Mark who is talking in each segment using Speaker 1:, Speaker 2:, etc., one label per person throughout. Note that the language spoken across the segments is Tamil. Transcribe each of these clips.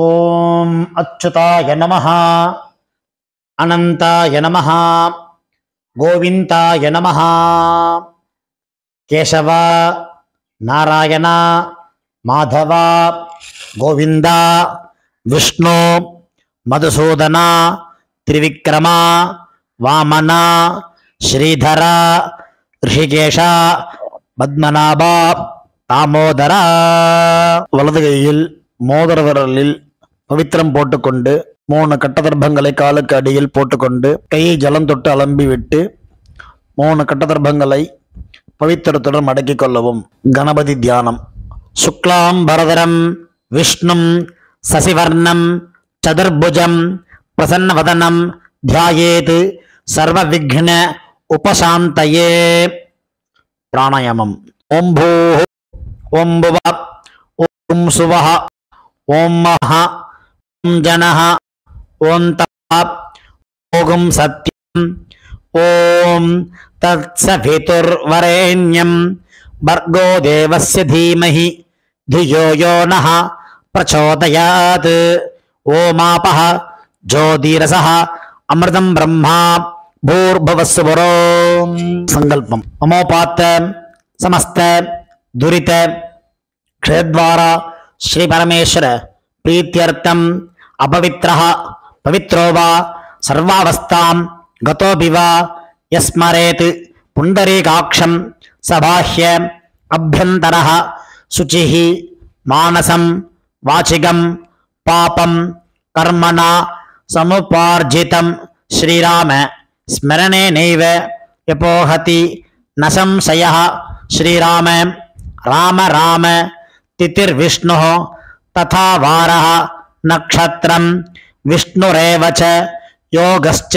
Speaker 1: ஓம் அச்சுதாய நமஹ, அனந்தாய நமஹ, கோவிந்தாய நமஹ. கேசவ, நாராயண, மாதவ, கோவிந்தா, விஷ்ணு, மதுசூதன, திரிவிக்ரம, வாமன, ஸ்ரீதர, ரிஷிகேஷ, பத்மநாப, தாமோதர. வலது கையில் மோதிர விரலில் பவித்திரம் போட்டுக்கொண்டு 3 கட்டதர்ப்பங்களை காலுக்கு அடியில் போட்டுக்கொண்டு கையை ஜலம் தொட்டு அலம்பி விட்டு 3 கட்டதர்ப்பங்களை பவித்திரத்துடன் மடக்கிக் கொள்ளவும். கணபதி தியானம். சுக்லாம் பரதரம் விஷ்ணும் சசிவர்ணம் சதுர்புஜம் பிரசன்னவதனம் தியாயேத் சர்வ விக்ன உபசாந்தயே. பிராணாயாமம். ஓம் பூ ஓம் புவ ஓம் சுவஹ ஓம் மஹ ஓம் ஜனஹ ஓம் தப ஓம் சத்யம் ஓம் தத்சவிதுர்வரேண்யம் பர்கோ தேவஸ்ய தீமஹி धियो यो नः प्रचोदयात्. ओमापः ज्योतिरसः अमृतं ब्रह्मा भूर्भुवस्सुवरो. संकल्पम. ममोपात्त समस्त दुरित क्षेत्रद्वारा श्री परमेश्वर प्रीत्यर्थम अपवित्रः पवित्रो वा सर्वावस्थां गतोऽपि वा यस्मरेत् पुण्डरीकाक्षं सबाह्य अभ्यन्तरः शुचिः मानसं वाचिकं पापं कर्मणा समुपार्जितं श्रीराम स्मरणेनैव यपोहति न संशयः. श्रीराम राम राम तिथिर्विष्णुः तथा वारः नक्षत्रं विष्णुरेव च योगश्च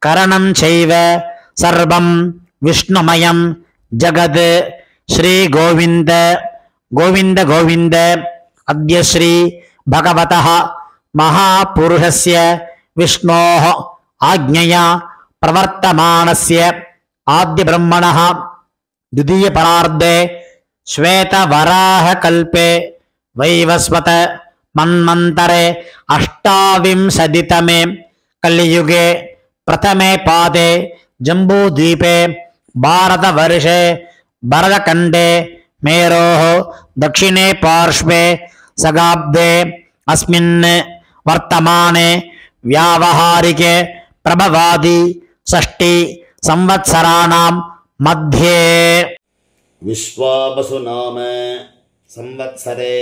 Speaker 1: करणं चैव सर्वं विष्णुमयं जगत्. श्री गोविंद गोविंद गोविंद. अद्य श्री भगवतः महापुरुषस्य विष्णोः आज्ञया प्रवर्तमानस्य आद्य ब्रह्मणः द्वितीय परार्धे श्वेतवराहकल्पे वैवस्वत मन्वन्तरे अष्टाविंशतितमे कलियुगे प्रथमे पादे जम्बूद्वीपे भारतवर्षे भरतखण्डे मेरोः दक्षिणे पार्श्वे सगाब्दे अस्मिन् वर्तमाने व्यावहारिके प्रभवादि षष्टि संवत्सराणां मध्ये
Speaker 2: विश्वावसु नाम संवत्सरे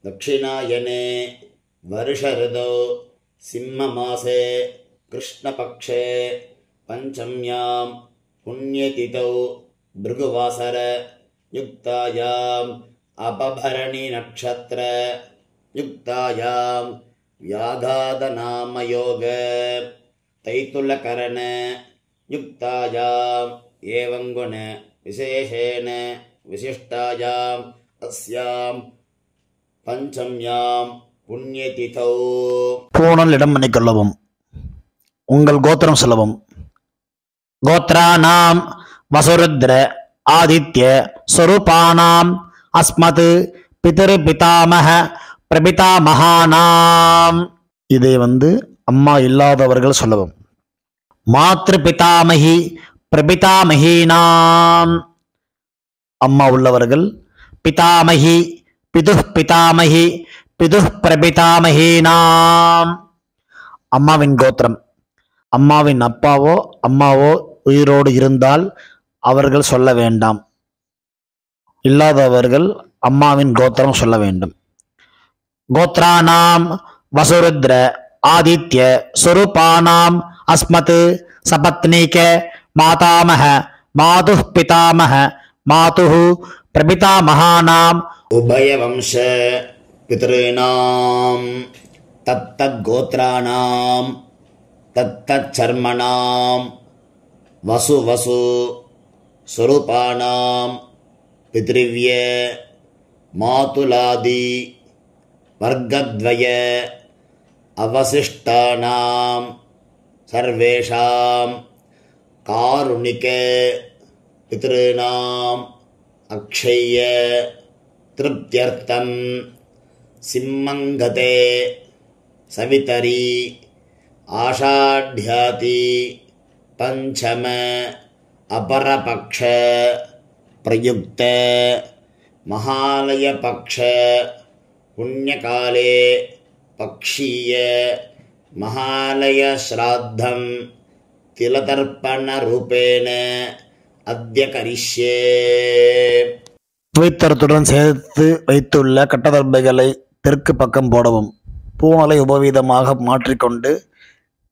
Speaker 2: दक्षिणायने वर्षऋतौ सिंहमासे कृष्णपक्षे पंचम्यां पुण्यतिथौ भृगुवासर युक्तायाम् अपभरणि नक्षत्र युक्तायां व्याघातनामयोग तैतुलकरण युक्तायाम् एवं गुण विशेषेण विशिष्टायाम् अस्यां पंचम्यां पुण्यतिथौ.
Speaker 1: பூணல் இடம் பண்ணிக்கொள்ளவும். உங்கள் கோத்திரம் சொல்லவும். கோத்ராணாம் வசுருத்ர ஆதித்ய ஸ்வரூபானாம் அஸ்மத் பிதர்பிதாமஹ பிரபிதாமஹானாம். இதை அம்மா இல்லாதவர்கள் சொல்லவும். மாத்ரு பிதாமகி பிரபிதாமஹீனாம். அம்மா உள்ளவர்கள் பிதாமகி பிதுஹ் பிதாமகி பிதுஹ் பிரபிதாமஹீனாம். அம்மாவின் கோத்திரம். அம்மாவின் அப்பாவோ அம்மாவோ உயிரோடு இருந்தால் அவர்கள் சொல்ல வேண்டாம். இல்லாதவர்கள் அம்மாவின் கோத்திரம் சொல்ல வேண்டும். கோத்ராணாம் வசுருத்ர ஆதித்ய ஸ்வரூபானாம் அஸ்மத் சபத்னீக மாதாமஹ மாதுஹ் பிதாமஹ மாதுஹ் பிரபிதாமஹானாம்
Speaker 2: उभयवंश पितॄणां तत्तद्गोत्राणां तत्तच्चर्मणां वसु वसु स्वरूपाणां पितृव्य मातुलादि वर्गद्वय अवशिष्टानां सर्वेषां कारुणिक पितॄणाम् अक्षय्य तृप्त्यर्थं சிம்மங்கதே சவிதரி ஆஷாட்யாதி பஞ்சம அபரபக்ஷ பிரயுக்த மகாலயபக்ஷ புண்ணியகாலே பக்ஷீய மகாலய ஸ்ராத்தம் திலதர்ப்பண ரூபேண அத்ய கரிஷ்யே.
Speaker 1: துவைத்தரத்துடன் சேர்த்து வைத்துள்ள கட்டதர்பைகளை தெற்கு பக்கம் போடவும். பூணலை உபவீதமாக மாற்றிக்கொண்டு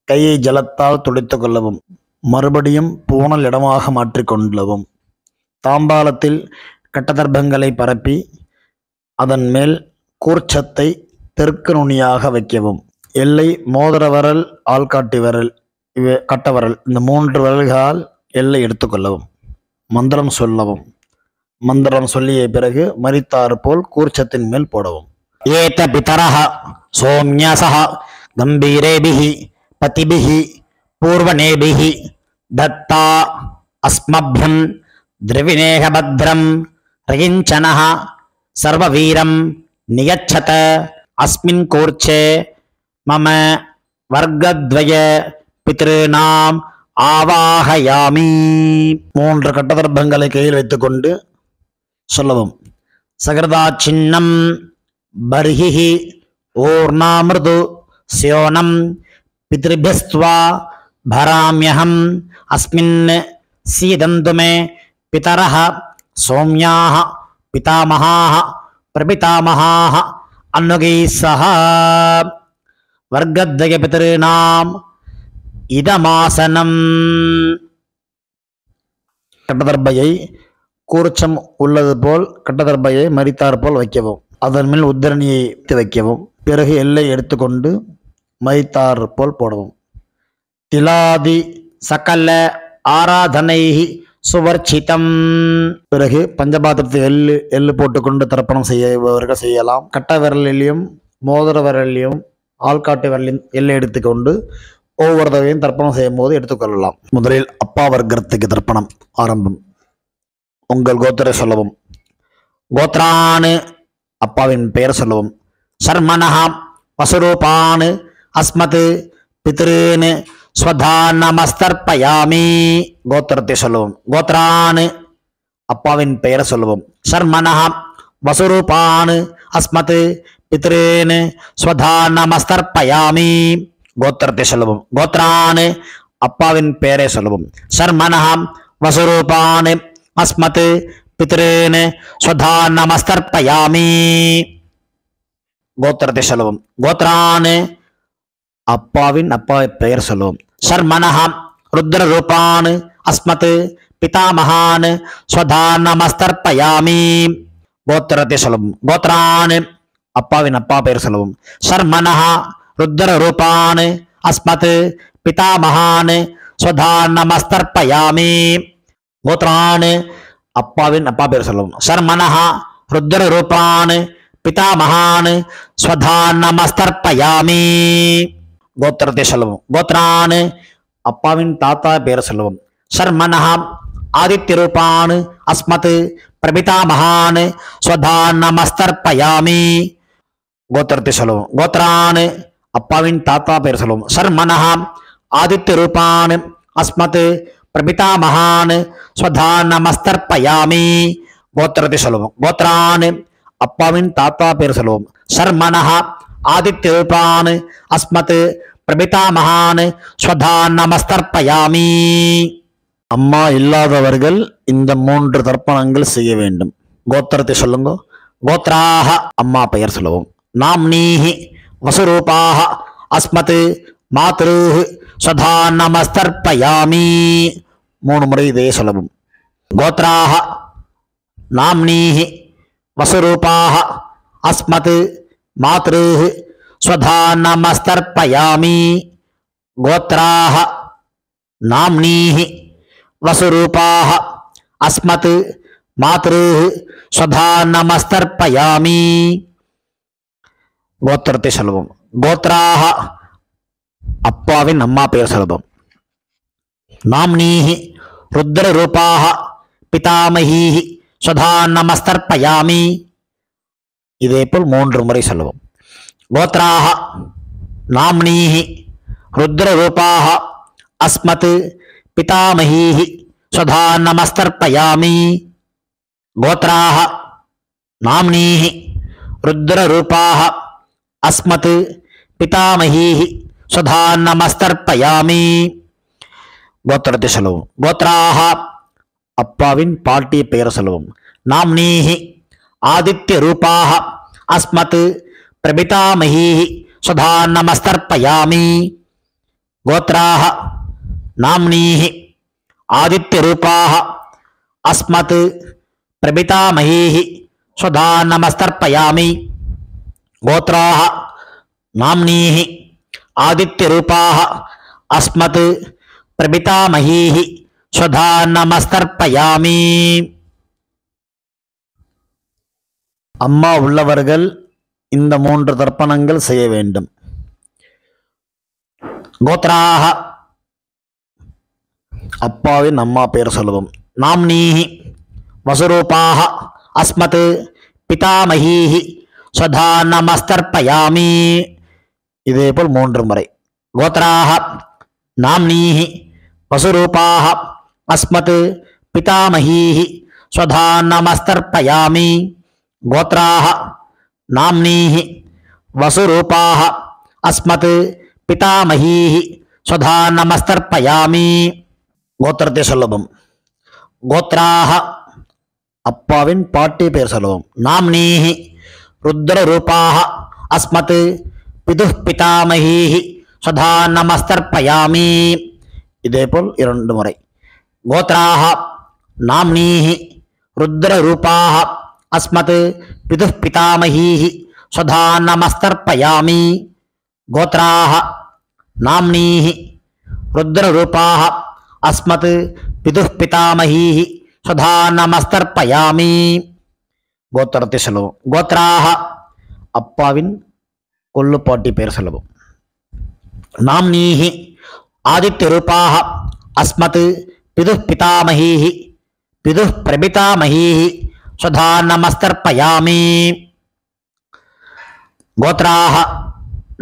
Speaker 1: கையை ஜலத்தால் துடைத்து கொள்ளவும். மறுபடியும் பூணல் இடமாக மாற்றிக்கொள்ளவும். தாம்பாலத்தில் கட்டதர்பங்களை பரப்பி அதன் மேல் கூர்ச்சத்தை தெற்கு நுனியாக வைக்கவும். எல்லை மோதிர விரல், ஆள்காட்டி விரல், கட்டவரல், இந்த 3 விரல்களால் எல்லை எடுத்துக்கொள்ளவும். மந்திரம் சொல்லவும். மந்திரம் சொல்லிய பிறகு மரித்தாறு போல் கூர்ச்சத்தின் மேல் போடவும். ஏத பிதரஹ சோம்யசஹ கம்பீரேபிஹி பதிபிஹி பூர்வநேபிஹி தத்தா அஸ்மப்யம் திரவிணேக பத்ரம் ரகிஞ்சனஹ சர்வவீரம் நியச்சத அஸ்மின் கூர்ச்சே மம வர்க்கத்வய பித்ருநாம் ஆவாஹயாமி. 3 கட்டதர்பங்களை கையில் வைத்துக்கொண்டு சொல்லவும். சகிருதா சின்னம் பர்ஹிஹி ஓர்ணாமிருது ஸ்யோனம் பித்ருபியஸ்த்வா பராம்யஹம் அஸ்மின் சீதந்து மே பிதரஹ சௌம்யாஹ பிதாமஹாஹ பிரபிதாமஹாஹ அன்னுகைஸ்ஸஹ வர்க்கத்வய பித்ருநாம் இதமாசனம். கட்டதர்பையை கூர்ச்சம் உள்ளது போல் கட்டதர்பையை மரித்தார் போல் வைக்கவும். அதன் மேல் உத்தரணியை வைக்கவும். பிறகு எல்லை எடுத்துக்கொண்டு மரித்தார் போல் போடவும். திலாதி சகல ஆராதனை சுவர்ச்சிதம். பிறகு பஞ்சபாத்திரத்தை எள்ளு போட்டுக்கொண்டு தர்ப்பணம் செய்யவர்கள் செய்யலாம். கட்ட விரலிலையும் மோதிர விரலிலையும் ஆள்காட்டு விரலையும் எல்லை எடுத்துக்கொண்டு ஒவ்வொரு தடவையும் தர்ப்பணம் செய்யும் போது எடுத்துக்கொள்ளலாம். முதலில் அப்பா வர்க்கத்துக்கு தர்ப்பணம் ஆரம்பம். உங்கள் கோத்திரை சொல்லவும். கோத்ரானு அப்பாவின் பெயர் சொல்லவும். சர்மனஹா வசுரூபான் அஸ்மத் பித்ருன் ஸ்வதானமஸ்தர்ப்பயாமி. கோத்திரத்தை சொல்லவும். கோத்ரானு அப்பாவின் பெயர் சொல்லவும். சர்மனஹா வசுரூபான் அஸ்மத் பித்ருன் ஸ்வதானமஸ்தர்ப்பயாமி. கோத்திரத்தை சொல்லவும். கோத்ரான் அப்பாவின் பெயரை சொல்லவும். சர்மனஹா வசுரூபான் அஸ்மத் பித்ருன் ஸ்வதானமஸ்தர்ப்பயாமி. கோத்திரத்தை சொல்லவும். கோத்ரான் அப்பாவின் பெயர் சொல்லவும். சர்மனஹா ருத்ர ரூபான் அஸ்மத் பிதாமஹான் ஸ்வதானமஸ்தர்ப்பயாமி. கோத்திரத்தை சொல்லவும். கோத்ரான் அப்பாவின் பெயர் சொல்லவும். சர்மனஹா ருத்ர ரூபான் அஸ்மத் பிதாமஹான் ஸ்வதானமஸ்தர்ப்பயாமி. கோத்ரான் அப்பாவின் பெயர் சொல்லவும். சர்மனஹா ருத்ர ரூபான் பிதாமஹான் ஸ்வதானமஸ்தர்ப்பயாமி. கோத்திரத்தை சொல்லவும். கோத்ரான் அப்பாவின் தாத்தா பெயர் சொல்லவும். சர்மனஹா ஆதித்ய ரூபான் அஸ்மத் பிரபிதாமஹான் ஸ்வதானமஸ்தர்ப்பயாமி. கோத்திரத்தை சொல்லவும். கோத்ரான் அப்பாவின் தாத்தா பெயர் சொல்லவும். சர்மனஹா ஆதித்ய ரூபான் அஸ்மத் பிரபிதாமஹான் ஸ்வதானமஸ்தர்ப்பயாமி. கோத்திரத்தை சொல்லவும். கோத்ரான் அப்பாவின் தாத்தா பெயர் சொல்லவும். சர்மனஹா ஆதித்ய ரூபான் அஸ்மத் பிரபிதாமஹான் ஸ்வதானமஸ்தர்ப்பயாமி. அம்மா இல்லாதவர்கள் இந்த 3 தர்ப்பணங்கள் செய்ய வேண்டும். கோத்திரத்தை சொல்லுங்க. கோத்ராஹ அம்மா பெயர் சொல்லவும். நாம்னீஹி வசுரூபாஹ அஸ்மத் மாத்ருஹ் ஸ்வதானமஸ்தர்ப்பயாமி. 3 முறை இதையே சொல்லவும். கோத்ராஹ நாம்னீஹி வசுரூபாஹ அஸ்மத் மாத்ருஹ் ஸ்வதானமஸ்தர்ப்பயாமி. கோத்ராஹ நாம்னீஹி வசுரூபாஹ அஸ்மத் மாத்ருஹ் ஸ்வதானமஸ்தர்ப்பயாமி. கோத்திரத்தை சொல்லவும். கோத்ராஹ அப்பாவின் பெயர் சொல்லவும். நாம்னீஹி ருத்ர ரூபாஹ பிதாமஹீஹி ஸ்வதானமஸ்தர்ப்பயாமி. இதேபோல் 3 முறை சொல்லுவோம். கோத்ராஹ நாம்னீஹி ருத்ரரூபாஹ அஸ்மத் பிதாமஹீஹி ஸ்வதா நமஸ்தர்ப்பயாமி. கோத்ராஹ நாம்னீஹி ருத்ரரூபாஹ அஸ்மத் பிதாமஹீஹி ஸ்வதா நமஸ்தர்ப்பயாமி. கோத்திரத்தை சொல்லுவோம். கோத்ராஹ அப்பாவின் பாட்டிய பெயர் சொல்லுவோம். நாம்னீஹி ஆதித்ய ரூபாஹ அஸ்மத் பிரபிதாமஹீஹி ஸ்வதா நமஸ்தர்ப்பயாமி. கோத்ராஹ நாம்னீஹி ஆதித்ய ரூபாஹ அஸ்மத் பிரபிதாமஹீஹி ஸ்வதா நமஸ்தர்ப்பயாமி. கோத்ராஹ நாம்னீஹி ஆதித்ய ரூபாஹ அஸ்மத் பிரபிதாமஹீஹி ஸ்வதா நமஸ்தர்ப்பயாமி. அம்மா உள்ளவர்கள் இந்த 3 தர்ப்பணங்கள் செய்ய வேண்டும். கோத்ராஹ அப்பாவின் அம்மா பெயர் சொல்லுவோம். நாம்னீஹி வசுரூபாஹ அஸ்மத் பிதாமஹீஹி ஸ்வதா நமஸ்தர்ப்பயாமி. இதேபோல் 3 முறை. கோத்ராஹ நாம்னீஹி வசுரூபாஹ அஸ்மத் பிதாமஹீஹி ஸ்வதா நமஸ்தர்ப்பயாமி. கோத்ராஹ நாம்னீஹி வசுரூபாஹ அஸ்மத் பிதாமஹீஹி ஸ்வதா நமஸ்தர்ப்பயாமி. கோத்திரத்தை சொல்லுவோம். கோத்ராஹ அப்பாவின் பாட்டி பெயர் சொல்லுவோம். நாம்னீஹி ருத்ரரூபாஹ அஸ்மத் பிதுஹ் பிதாமஹீஹி ஸ்வதா நமஸ்தர்ப்பயாமி. இதேபோல் 2 முறை. கோத்ராஹ நாம்னீஹி ருத்ரரூபாஹ அஸ்மத் பிதுஹ் பிதாமஹீஹி ஸ்வதா நமஸ்தர்ப்பயாமி. கோத்ராஹ நாம்னீஹி ருத்ரரூபாஹ அஸ்மத் பிதுஹ் பிதாமஹீஹி ஸ்வதா நமஸ்தர்ப்பயாமி. கோத்திரத்தை சொல்லுவோம். கோத்ராஹ அப்பாவின் கொள்ளுப்பாட்டி பெயர் சொல்லுவோம். நாம்னீஹி ஆதித்ய ரூபாஹ அஸ்மத் பிதுஹ் பிதாமஹீஹி பிதுஹ் பிரபிதாமஹீஹி ஸ்வதா நமஸ்தர்ப்பயாமி. கோத்ராஹ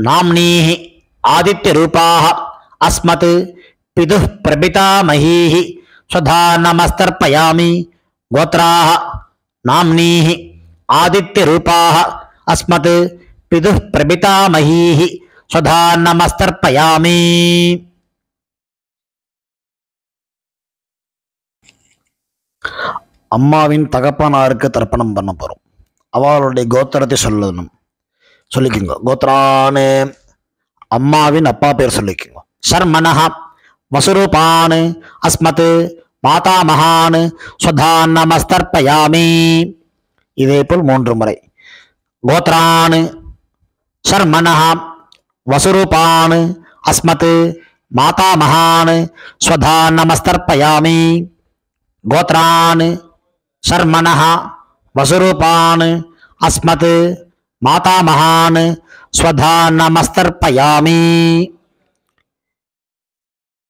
Speaker 1: நாம்னீஹி ஆதித்ய ரூபாஹ அஸ்மத் பிதுஹ் பிரபிதாமஹீஹி ஸ்வதா நமஸ்தர்ப்பயாமி. கோத்ராஹ நாம்னீஹி ஆதித்ய ரூபாஹ அஸ்மத் பிதுஹ் பிரபிதாமஹீஹி ஸ்வதா நமஸ்தர்ப்பயாமி. அம்மாவின் தகப்பனாருக்கு தர்ப்பணம் பண்ண போறோம். அவளுடைய கோத்திரத்தை சொல்லிக்கோங்க. கோத்ரானு அம்மாவின் அப்பா பேர் சொல்லிக்கோங்க. சர்மனஹ வசுரூபான் அஸ்மத் மாதாமகான் ஸ்வதா நமஸ்தர்ப்பயாமி. இதேபோல் 3 முறை. கோத்ரான் சர்மனஹ வசுரூபான் அஸ்மத் மாதாமகான் ஸ்வதா நமஸ்தர்ப்பயாமி. கோத்ரான் சர்மனஹ வசுரூபான் அஸ்மத் மாதாமகான் ஸ்வதா நமஸ்தர்ப்பயாமி.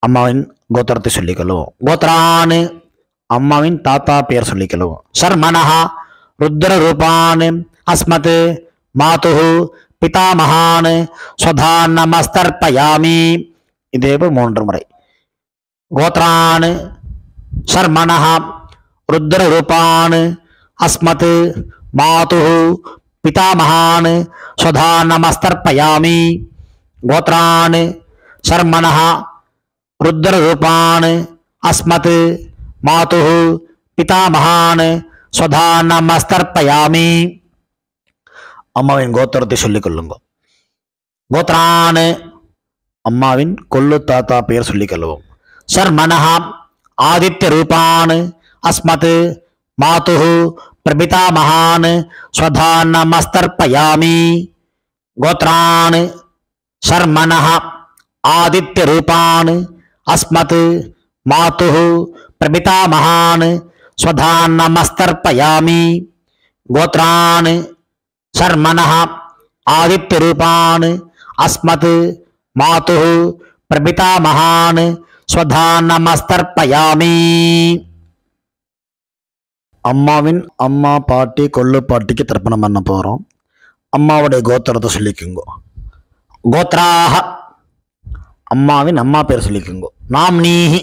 Speaker 1: அம்மாவின் கோத்திரத்தை சொல்லிக்கொள்ளுவோம். கோத்ரான் அம்மாவின் தாத்தா பெயர் சொல்லிக்கொள்ளுவோம். சர்மனஹ ருத்ரரூபான் அஸ்மத் மாதுஹ பிதாமகான் ஸ்வதா நமஸ்தர்ப்பயாமி. இதேபோல் 3 முறை. கோத்ரான் சர்மனஹ ருத்ரரூபான் அஸ்மத் மாதுஹ பிதாமகான் ஸ்வதா நமஸ்தர்ப்பயாமி. கோத்ரான் சர்மனஹ ருத்ரரூபான் அஸ்மத் மாதுஹ பிதாமகான் ஸ்வதா நமஸ்தர்ப்பயாமி. அம்மாவின் கோத்திரத்தை சொல்லிக் கொள்ளுங்க. கோத்ரான் அம்மாவின் கொள்ளு தாத்தா பெயர் சொல்லிக் கொள்வோம். சர்மனஹ ஆதித்ய ரூபான் அஸ்மத் மாதுஹ பிரபிதாமகான் ஸ்வதா நமஸ்தர்ப்பயாமி. கோத்ரான் சர்மனஹ ஆதித்ய ரூபான் அஸ்மத் மாதுஹ பிரபிதாமகான் ஸ்வதா நமஸ்தர்ப்பயாமி. கோத்ரான் சர்மனஹ ஆதித்ய ரூபான் அஸ்மத் மாதுஹ பிரபிதாமகான் ஸ்வதா நமஸ்தர்ப்பயாமி. அம்மாவின் அம்மா பாட்டி கொள்ளு பாட்டிக்கு தர்ப்பணம் பண்ண போறோம். அம்மாவுடைய கோத்திரத்தை சொல்லிக்குங்கோ. கோத்ராக அம்மாவின் அம்மா பேர் சொல்லிக்குங்கோ. நாம்னீஹி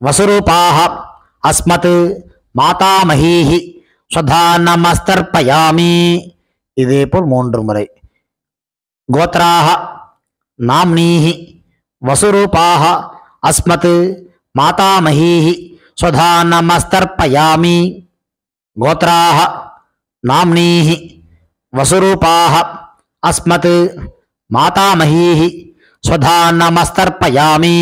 Speaker 1: வசுரூபாக அஸ்மத் மாதாமஹீஹி ஸ்வதா நமஸ்தர்ப்பயாமி. இதே போல் 3 முறை. கோத்ராக நாம்னீஹி வசுரூபாக அஸ்மத் மாதாமஹீஹி ஸ்வதா நமஸ்தர்ப்பயாமி. கோத்ராக நாம்னீஹி வசுரூபாக அஸ்மத் மாதாமஹீஹி ஸ்வதா நமஸ்தர்ப்பயாமி.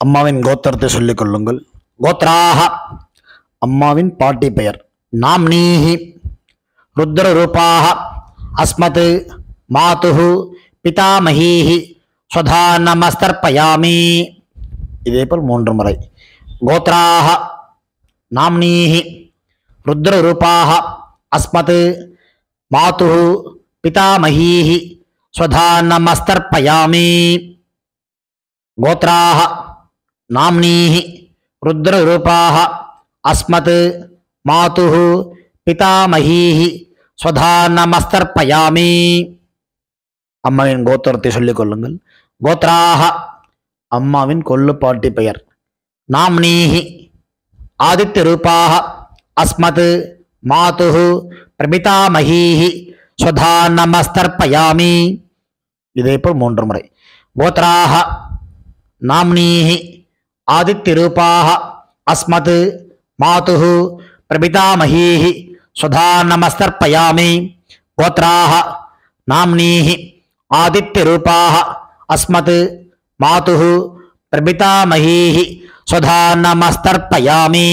Speaker 1: அம்மாவின் கோத்திரத்தை சொல்லிக் கொள்ளுங்கள். கோத்ராக அம்மாவின் பாட்டி பெயர். நாம்னீஹி ருத்ரரூபாக அஸ்மத் மாதுஹு பிதாமஹீஹி ஸ்வதா நமஸ்தர்ப்பயாமி. இதேபோல் 3 முறை. கோத்ராக நாம்னீஹி ருத்ரரூபாக அஸ்மத் மாதுஹு பிதாமஹீஹி ஸ்வதா நமஸ்தர்ப்பயாமி. கோத்ராக நாம்னீஹி ருத்ரரூபாக அஸ்மத் மாதுஹு பிதாமஹீஹி ஸ்வதா நமஸ்தர்ப்பயாமி. அம்மாவின் கோத்திரத்தை சொல்லிக் கொள்ளுங்கள். கோத்ராக அம்மாவின் கொள்ளுப்பாட்டி பெயர். நாம்னீஹி ஆதித்ய ரூபாக அஸ்மத் மாதுஹு பிரபிதாமஹீஹி ஸ்வதா நமஸ்தர்ப்பயாமி. இதேபோல் 3 முறை. கோத்ராக நாம்னீஹி ஆதித்ய ரூபாக அஸ்மத் மாதுஹு பிரபிதாமஹீஹி ஸ்வதா நமஸ்தர்ப்பயாமி. கோத்ராக நாம்னீஹி ஆதித்ய ரூபாக அஸ்மத் மாதுஹு பிரபிதாமஹீஹி ஸ்வதா நமஸ்தர்ப்பயாமி.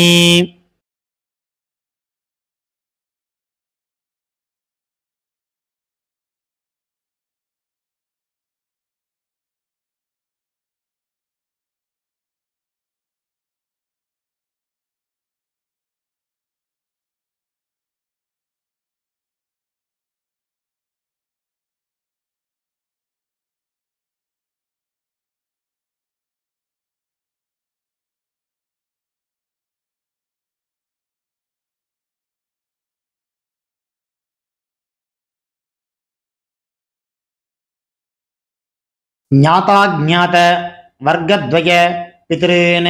Speaker 1: ஞாதாஜ்ஞாத வர்க்கத்வய பித்ருன்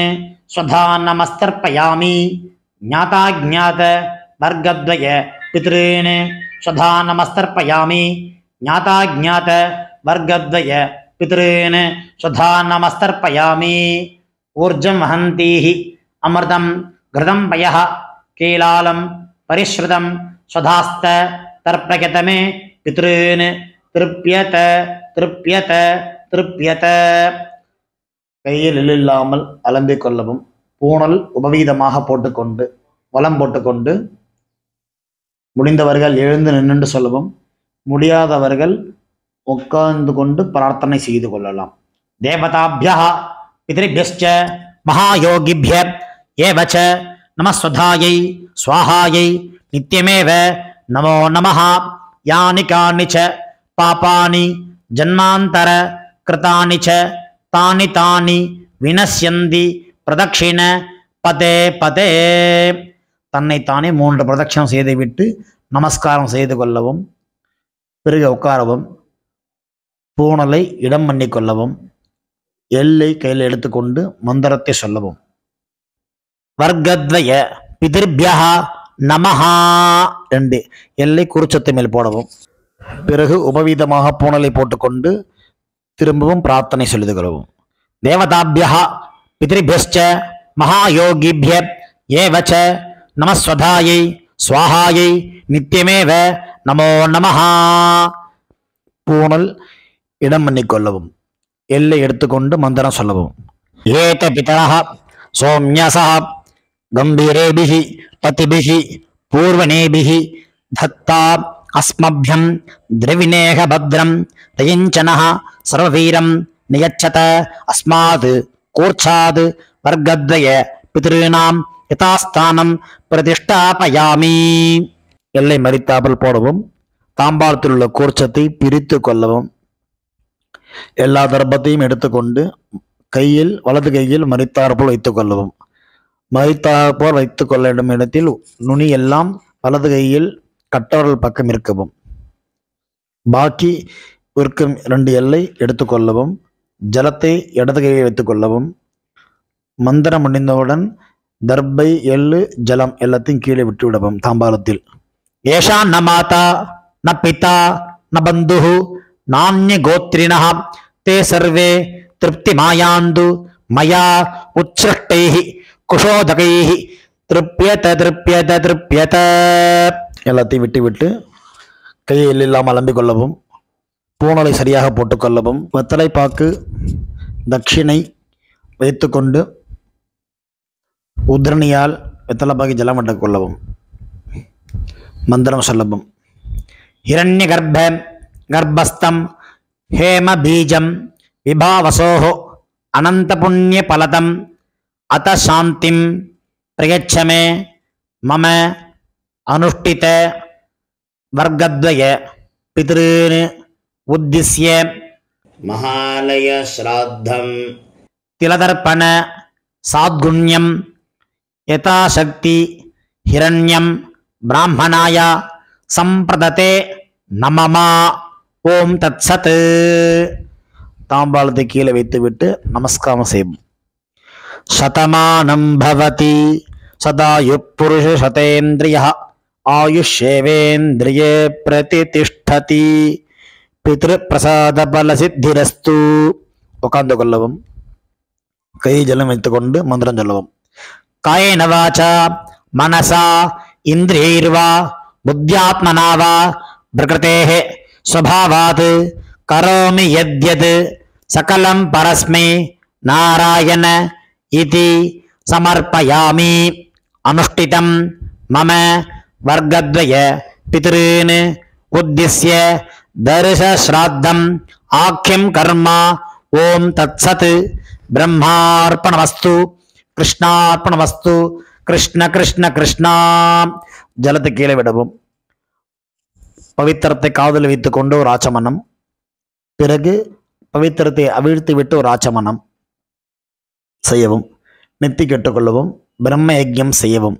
Speaker 1: ஸ்வதா நமஸ்தர்ப்பயாமி. ஞாதாஜ்ஞாத வர்க்கத்வய பித்ருன் ஸ்வதா நமஸ்தர்ப்பயாமி. ஞாதாஜ்ஞாத வர்க்கத்வய பித்ருன் ஸ்வதா நமஸ்தர்ப்பயாமி. ஊர்ஜம் வஹந்தீஹி அமிர்தம் கிருதம் பயः கீலாலம் பரிஸ்ருதம் ஸ்வதாஸ்த தர்ப்பயதமே பித்ருன் திருப்யத திருப்யத திருப்யத. கையில் இல்லாமல் அலம்பிக் கொள்ளவும். பூணல் உபவீதமாக போட்டுக்கொண்டு வலம் போட்டுக்கொண்டு முடிந்தவர்கள் எழுந்து நின்று சொல்லவும். முடியாதவர்கள் உட்கார்ந்து கொண்டு பிரார்த்தனை செய்து கொள்ளலாம். தேவதாபியः பித்ருभ्यश्च மகாயோகிभ्य ஏவ ச நமஸ்வதாயை ஸ்வாஹாயை நித்யமேவ நமோ நமः. யானி கானி ச பாபானி ஜன்மாந்தர கிருதானி ச தானி தானி வினஸ்யந்தி பிரதட்சிண பதே பதே. தன்னைத்தானே 3 பிரதட்சணம் செய்துவிட்டு நமஸ்காரம் செய்து கொள்ளவும். பிறகு உட்காரவும். பூணலை இடம் பண்ணி கொள்ளவும். எல்லை கையில் எடுத்துக்கொண்டு மந்திரத்தை சொல்லவும். வர்க்கத்வய பிதிர்பியः நமஹா 2 எல்லை குறிச்சத்து மேல் போடவும். பிறகு உபவீதமாக பூணலை போட்டுக்கொண்டு திரும்பவும் பிரார்த்தனை சொல்லிது கொள்ளவும். தேவதாபியः பித்ருभ्यश्च மகாயோகிभ्य ஏவ ச நமஸ்வதாயை ஸ்வாஹாயை நித்யமேவ நமோ நமः. பூணல் இடம் பண்ணிக்கொள்ளவும். எல்லை எடுத்துக்கொண்டு மந்திரம் சொல்லவும். ஏத பிதரः சோம்யசः கம்பீரேபிஹி பதிபிஹி பூர்வனேபிஹி தத்தா அஸ்மப்யம் திரவிணேக பத்ரம் தயஞ்சனः சர்வவீரம் நியச்சத அஸ்மாத் கூர்ச்சாத் வர்க்கத்வய பித்ருணாம் யதாஸ்தானம் பிரதிஷ்டாபயாமி. எல்லை மறித்தாமல் போடவும். தாம்பாளத்தில் உள்ள கூர்ச்சத்தை பிரித்து கொள்ளவும். எல்லா தர்ப்பத்தையும் எடுத்துக்கொண்டு கையில் வலது கையில் மறித்தாற்போல் வைத்துக் கொள்ளவும். மறித்தாற்போல் வைத்துக் கொள்ள வேண்டும் இடத்தில் நுனி எல்லாம் வலது கையில் கட்டவரல் பக்கம் இருக்கவும். பாக்கி இருக்கும் 2 எல்லை எடுத்துக்கொள்ளவும். ஜலத்தை இடது கையில் வைத்துக்கொள்ளவும். மந்திரம் முடிந்தவுடன் தர்பை, எள்ளு, ஜலம் எல்லாத்தையும் கீழே விட்டு விடவும் தாம்பாலத்தில். ஏஷா ந மாதா ந பிதா ந பந்து நானிய கோத்ரிண தே சர்வே திருப்தி மாயாந்து மயா உச்சிருஷ்டை குஷோதகை திருப்பியத திருப்பியத திருப்பியத. எல்லாத்தையும் விட்டு விட்டு கையை இல்லாமல் அலம்பிக் கொள்ளவும். பூணலை சரியாக போட்டுக்கொள்ளவும். வெத்தலை பாக்கு தட்சிணை வைத்துக்கொண்டு உத்ரணியால் வெத்தலை பாக்கி ஜலம் விட்டுக் கொள்ளவும். மந்திரம் சொல்லவும். ஹிரண்ய கர்ப்ப கர்ப்பஸ்தம் ஹேம பீஜம் விபாவசோஹோ அனந்த புண்ணிய பலதம் அத சாந்திம் பிரயச்சமே மம அனுஷ்டித வர்க்கத்வய பித்ருன் உத்திஸ்ய
Speaker 2: மகாலய ஸ்ராத்தம்
Speaker 1: திலதர்ப்பண சாத்குண்யம் யதாசக்தி ஹிரண்யம் பிராமணாய சம்பிரததே நமமா. ஓம் தத் சத். தாம்பாளத்தை கீழே வைத்துவிட்டு நமஸ்காரம் செய்வோம். சதமானம் பவதி சதாயு புருஷ சதேந்திரிய ஆயுஷேவேந்திரியே பிரதிதிஷ்டதி பித்ரு பிரசாத பல சித்திரஸ்து. உட்கார்ந்து கொள்ளவும். கை ஜலம் வைத்துக்கொண்டு மந்திரம் சொல்லவும். காயேன வாசா மனசா இந்திரியைர்வா புத்தியாத்மனா வா பிரகிருதேஹ ஸ்வபாவாத் கரோமி யத்யத் சகலம் பரஸ்மை நாராயண இதி சமர்ப்பயாமி. அனுஷ்டிதம் மம வர்க்கத்வய பித்ருன் உத்திஸ்ய தர்ஷ ஸ்ராத்தம் ஆக்யம் கர்மா. ஓம் தத் சத். பிரம்மார்ப்பணமஸ்து கிருஷ்ணார்ப்பணமஸ்து. கிருஷ்ண கிருஷ்ண கிருஷ்ணா. ஜலத்தை கீழே விடவும். பவித்திரத்தை காதில் வைத்துக் கொண்டு ஒரு ஆச்சமனம். பிறகு பவித்திரத்தை அவிழ்த்து விட்டு ஒரு ஆச்சமனம் செய்யவும். நெத்தி கெட்டுக்கொள்ளவும். பிரம்ம யஜ்யம் செய்யவும்.